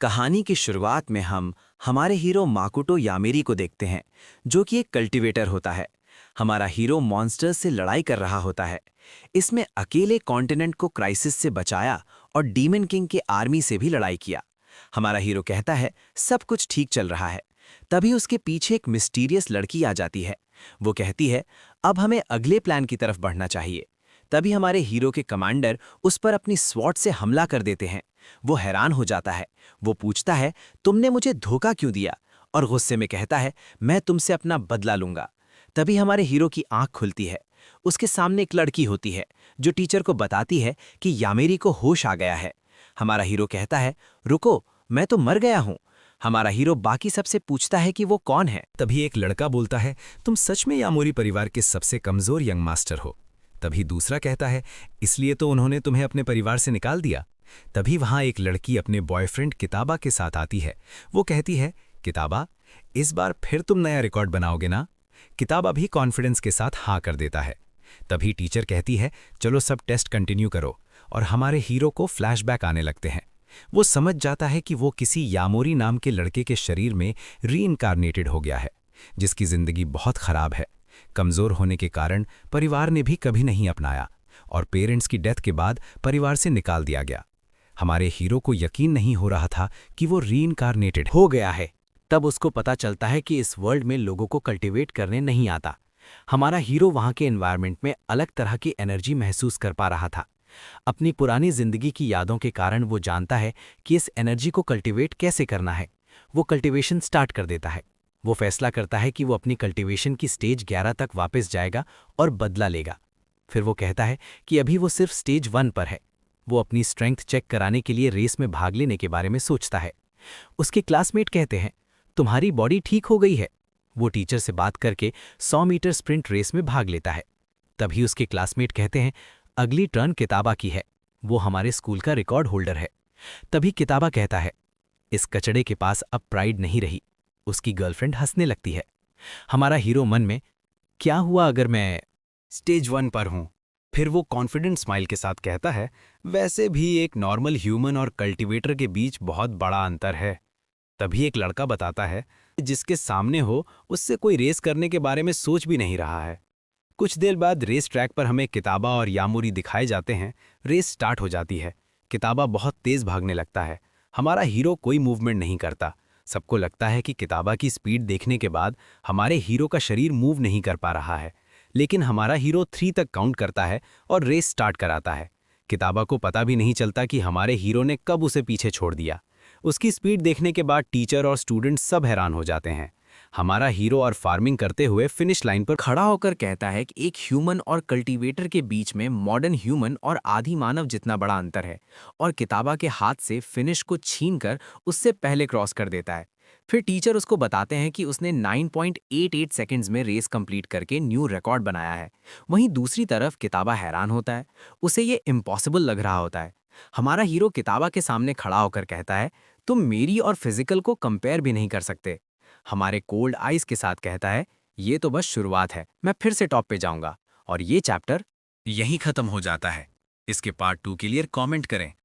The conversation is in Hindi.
कहानी की शुरुआत में हम हमारे हीरो माकोटो यामेरी को देखते हैं, जो कि एक कल्टीवेटर होता है। हमारा हीरो मॉन्स्टर्स से लड़ाई कर रहा होता है। इसमें अकेले कॉन्टिनेंट को क्राइसिस से बचाया और डीमन किंग के आर्मी से भी लड़ाई किया। हमारा हीरो कहता है सब कुछ ठीक चल रहा है। तभी उसके पीछे एक मिस्टीरियस लड़की आ जाती है। वो कहती है अब हमें अगले प्लान की तरफ बढ़ना चाहिए। तभी हमारे हीरो के कमांडर उस पर अपनी स्वॉर्ड से हमला कर देते हैं। वो हैरान हो जाता है। वो पूछता है तुमने मुझे धोखा क्यों दिया, और गुस्से में कहता है मैं तुमसे अपना बदला लूंगा। तभी हमारे हीरो की आंख खुलती है। उसके सामने एक लड़की होती है जो टीचर को बताती है कि यामेरी को होश आ गया है। हमारा हीरो कहता है रुको, मैं तो मर गया हूं। हमारा हीरो बाकी सबसे पूछता है कि वो कौन है। तभी एक लड़का बोलता है तुम सच में यामोरी परिवार के सबसे कमजोर यंग मास्टर हो। तभी दूसरा कहता है इसलिए तो उन्होंने तुम्हें अपने परिवार से निकाल दिया। तभी वहां एक लड़की अपने बॉयफ्रेंड किताबा के साथ आती है। वो कहती है किताबा, इस बार फिर तुम नया रिकॉर्ड बनाओगे ना। किताबा भी कॉन्फिडेंस के साथ हाँ कर देता है। तभी टीचर कहती है चलो सब टेस्ट कंटिन्यू करो, और हमारे हीरो को फ्लैशबैक आने लगते हैं। वो समझ जाता है कि वो किसी यामोरी नाम के लड़के के शरीर में रीइंकारनेटेड हो गया है, जिसकी जिंदगी बहुत खराब है। कमजोर होने के कारण परिवार ने भी कभी नहीं अपनाया, और पेरेंट्स की डेथ के बाद परिवार से निकाल दिया गया। हमारे हीरो को यकीन नहीं हो रहा था कि वो रीइंकारनेटेड हो गया है। तब उसको पता चलता है कि इस वर्ल्ड में लोगों को कल्टीवेट करने नहीं आता। हमारा हीरो वहां के एनवायरनमेंट में अलग तरह की एनर्जी महसूस कर पा रहा था। अपनी पुरानी जिंदगी की यादों के कारण वो जानता है कि इस एनर्जी को कल्टीवेट कैसे करना है। वो कल्टीवेशन स्टार्ट कर देता है। वो फैसला करता है कि वो अपनी कल्टीवेशन की स्टेज 11 तक वापस जाएगा और बदला लेगा। फिर वो कहता है कि अभी वो सिर्फ स्टेज 1 पर है। वो अपनी स्ट्रेंथ चेक कराने के लिए रेस में भाग लेने के बारे में सोचता है। उसके क्लासमेट कहते हैं तुम्हारी बॉडी ठीक हो गई है। वो टीचर से बात करके 100 मीटर स्प्रिंट रेस में भाग लेता है। तभी उसके क्लासमेट कहते हैं अगली टर्न किताबा की है, वो हमारे स्कूल का रिकॉर्ड होल्डर है। तभी किताबा कहता है इस कचड़े के पास अब प्राइड नहीं रही। उसकी गर्लफ्रेंड हंसने लगती है। हमारा हीरो मन में क्या हुआ अगर मैं स्टेज 1 पर हूं। फिर वो कॉन्फिडेंट स्माइल के साथ कहता है वैसे भी एक नॉर्मल ह्यूमन और कल्टीवेटर के बीच बहुत बड़ा अंतर है। तभी एक लड़का बताता है जिसके सामने हो उससे कोई रेस करने के बारे में सोच भी नहीं रहा है। कुछ देर बाद रेस ट्रैक पर हमें किताबा और यामोरी दिखाए जाते हैं। रेस स्टार्ट हो जाती है। किताबा बहुत तेज भागने लगता है। हमारा हीरो कोई मूवमेंट नहीं करता। सबको लगता है कि किताबा की स्पीड देखने के बाद हमारे हीरो का शरीर मूव नहीं कर पा रहा है, लेकिन हमारा हीरो 3 तक काउंट करता है और रेस स्टार्ट कराता है। किताबा को पता भी नहीं चलता कि हमारे हीरो ने कब उसे पीछे छोड़ दिया। उसकी स्पीड देखने के बाद टीचर और स्टूडेंट सब हैरान हो जाते हैं। हमारा हीरो और फार्मिंग करते हुए फिनिश लाइन पर खड़ा होकर कहता है कि एक ह्यूमन और कल्टीवेटर के बीच में मॉडर्न ह्यूमन और आदि मानव जितना बड़ा अंतर है, और किताबा के हाथ से फिनिश को छीनकर उससे पहले क्रॉस कर देता है। फिर टीचर उसको बताते हैं कि उसने 9.88 सेकंड्स में रेस कंप्लीट करके न्यू रिकॉर्ड बनाया है। वहीं दूसरी तरफ किताबा हैरान होता है। उसे ये इम्पॉसिबल लग रहा होता है। हमारा हीरो किताबा के सामने खड़ा होकर कहता है तुम मेरी और फिजिकल को कंपेयर भी नहीं कर सकते। हमारे कोल्ड आइस के साथ कहता है ये तो बस शुरुआत है, मैं फिर से टॉप पे जाऊंगा। और ये चैप्टर यहीं खत्म हो जाता है। इसके पार्ट 2 के लिए कमेंट करें।